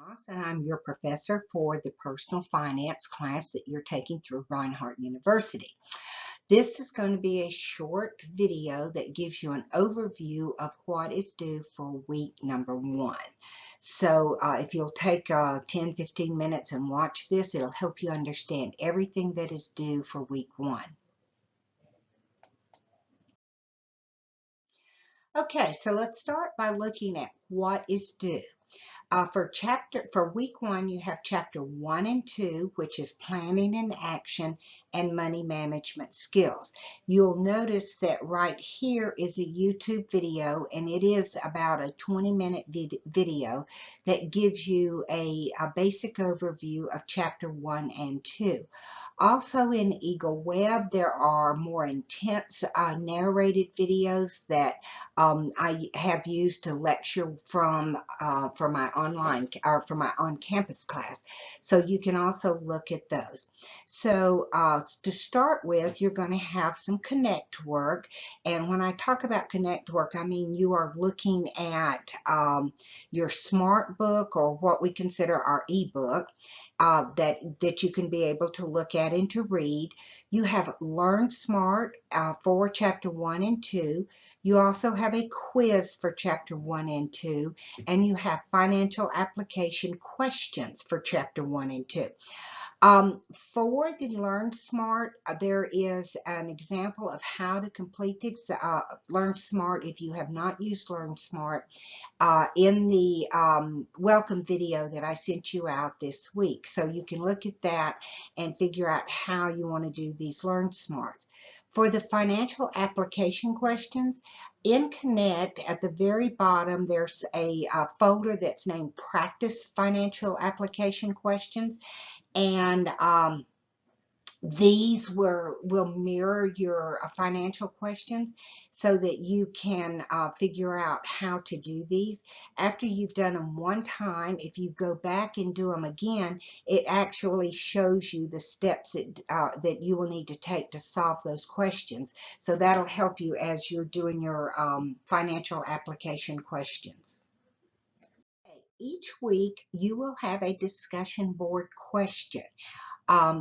Moss, and I'm your professor for the personal finance class that you're taking through Reinhardt University. This is going to be a short video that gives you an overview of what is due for week number 1. So if you'll take 10-15 minutes and watch this, it'll help you understand everything that is due for week 1. Okay, so let's start by looking at what is due. For week 1, you have chapter 1 and 2, which is planning and action and money management skills. You'll notice that right here is a YouTube video, and it is about a 20-minute video that gives you a basic overview of chapter 1 and 2. Also in Eagle Web, there are more intense narrated videos that I have used to lecture from for my on-campus class. So you can also look at those. So to start with, you're going to have some Connect work. And when I talk about Connect work, I mean you are looking at your smart book, or what we consider our e-book, that you can be able to look at and to read. You have Learn Smart for chapter 1 and 2. You also have a quiz for chapter 1 and 2, and you have financial application questions for chapter 1 and 2. For the Learn Smart, there is an example of how to complete this Learn Smart if you have not used Learn Smart in the welcome video that I sent you out this week. So you can look at that and figure out how you want to do these Learn Smarts. For the financial application questions, in Connect, at the very bottom, there's a folder that's named Practice Financial Application Questions. And these will mirror your financial questions so that you can figure out how to do these. After you've done them one time, if you go back and do them again, it actually shows you the steps that you will need to take to solve those questions. So that'll help you as you're doing your financial application questions. Each week, you will have a discussion board question.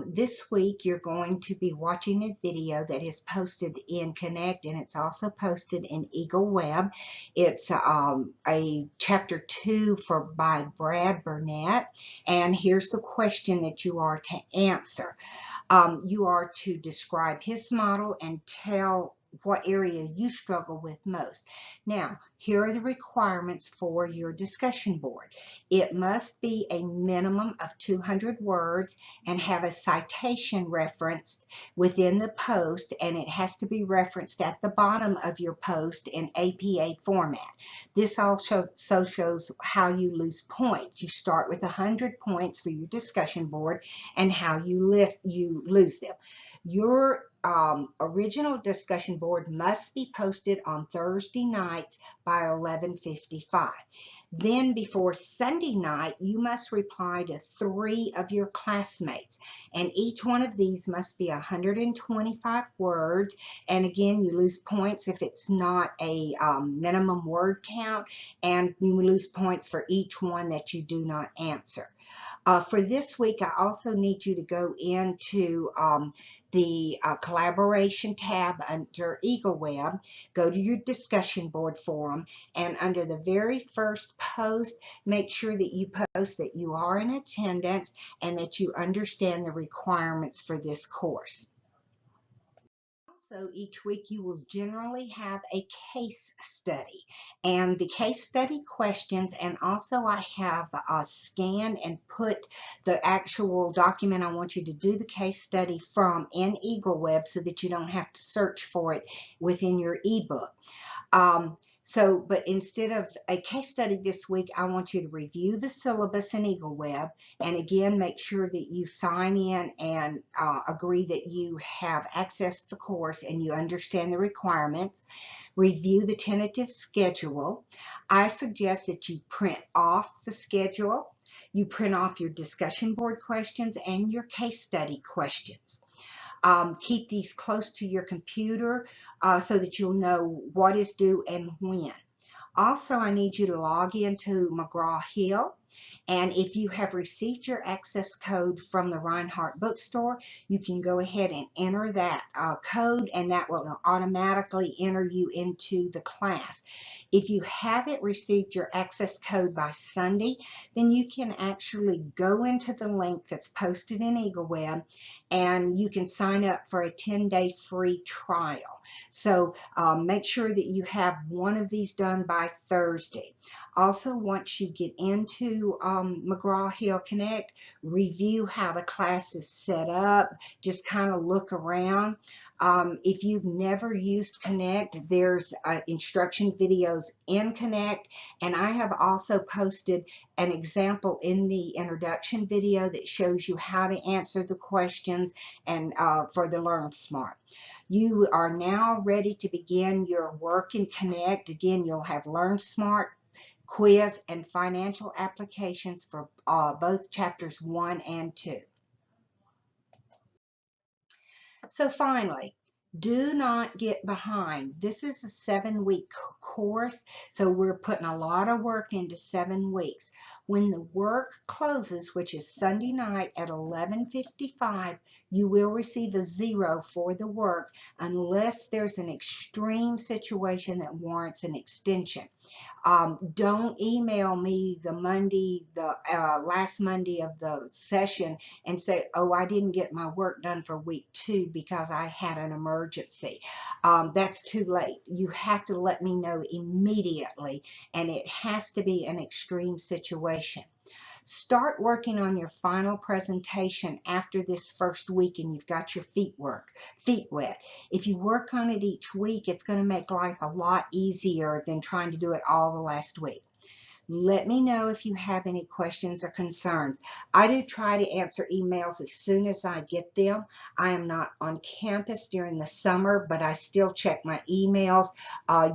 This week, you're going to be watching a video that is posted in Connect, and it's also posted in Eagle Web. It's a chapter 2 by Brad Burnett, and here's the question that you are to answer. You are to describe his model and tell what area you struggle with most. Now, here are the requirements for your discussion board. It must be a minimum of 200 words and have a citation referenced within the post, and it has to be referenced at the bottom of your post in APA format. This also shows how you lose points. You start with 100 points for your discussion board and how you lose them. Your original discussion board must be posted on Thursday nights by 11:55. Then before Sunday night, you must reply to 3 of your classmates, and each one of these must be 125 words. And again, you lose points if it's not a minimum word count, and you lose points for each one that you do not answer. For this week, I also need you to go into the collaboration tab under Eagle Web, go to your discussion board forum, and under the very first post, make sure that you post that you are in attendance and that you understand the requirements for this course. So each week you will generally have a case study, and the case study questions, and also I have scanned and put the actual document I want you to do the case study from in Eagle Web so that you don't have to search for it within your ebook. But instead of a case study this week, I want you to review the syllabus in Eagle Web, and again, make sure that you sign in and agree that you have accessed the course and you understand the requirements. Review the tentative schedule. I suggest that you print off the schedule. You print off your discussion board questions and your case study questions. Keep these close to your computer so that you'll know what is due and when. Also, I need you to log into McGraw-Hill And if you have received your access code from the Reinhardt bookstore, you can go ahead and enter that code, and that will automatically enter you into the class. If you haven't received your access code by Sunday, then you can actually go into the link that's posted in EagleWeb, and you can sign up for a 10-day free trial. So make sure that you have one of these done by Thursday. Also, once you get into McGraw-Hill Connect, review how the class is set up. Just kind of look around. If you've never used Connect, there's instruction videos in Connect, and I have also posted an example in the introduction video that shows you how to answer the questions and for the Learn Smart. You are now ready to begin your work in Connect. Again, you'll have Learn Smart, quiz, and financial applications for both chapters 1 and 2. So finally, do not get behind. This is a 7-week course, so we're putting a lot of work into 7 weeks. When the work closes, which is Sunday night at 11:55, you will receive a 0 for the work unless there's an extreme situation that warrants an extension. Don't email me the last Monday of the session and say, oh, I didn't get my work done for week 2 because I had an emergency. That's too late. You have to let me know immediately, and it has to be an extreme situation. Start working on your final presentation after this first week and you've got your feet wet. If you work on it each week, it's going to make life a lot easier than trying to do it all the last week. Let me know if you have any questions or concerns. I do try to answer emails as soon as I get them. I am not on campus during the summer, but I still check my emails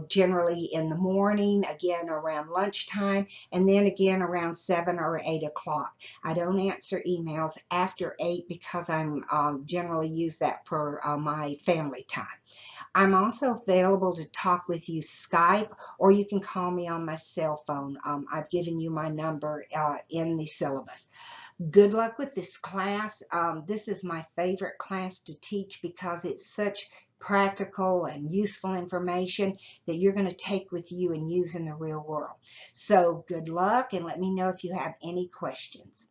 generally in the morning, again around lunchtime, and then again around 7 or 8 o'clock. I don't answer emails after 8 because I'm generally use that for my family time. I'm also available to talk with you Skype, or you can call me on my cell phone. I've given you my number in the syllabus. Good luck with this class. This is my favorite class to teach because it's such practical and useful information that you're going to take with you and use in the real world. So good luck, and let me know if you have any questions.